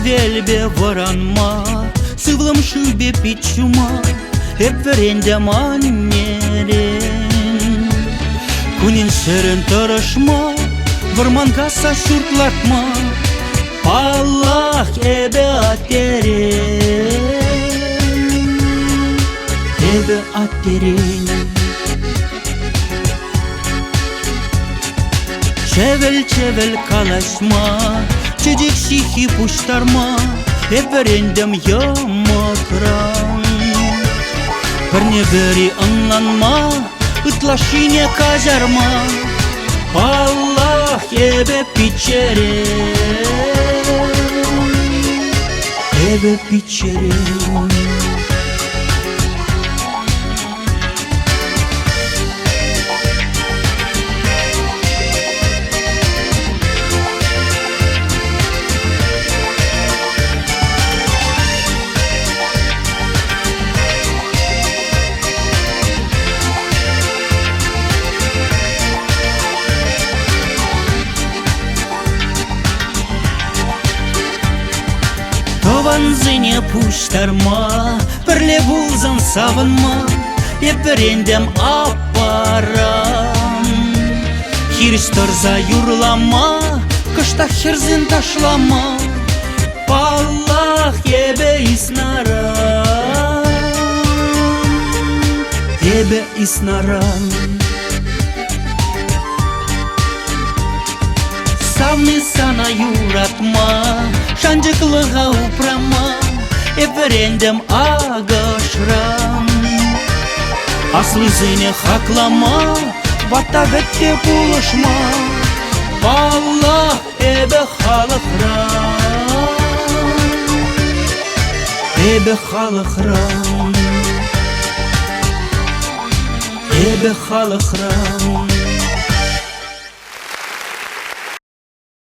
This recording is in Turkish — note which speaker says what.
Speaker 1: Velbe varanma, sıvlım şube piçuma, hep verendem annerin. Kunin sırın tarışma, varman kasa şurtlatma, Allah ebe atterin, ebe atterin. Çevel çevel kalaşma, çocuk şihi puştarma, hep verendem yamakran. Perne beri anlanma, ıtlaşine kajarma, Allah ebe piçerim, ebe piçerim. Tavanzine puştarma, perle bulzan savunma, hep verendem aparam. Hiristorza yurlama, kışta hirzin taşlama, Allah ebe isnaran, ebe isnaran. Savni sana yuratma, şancıklığa uprama, hep verendem agaşram. Aslı zini haklama, vatavette buluşma, Allah ebe halıkram, ebe halıkram, ebe halıkram.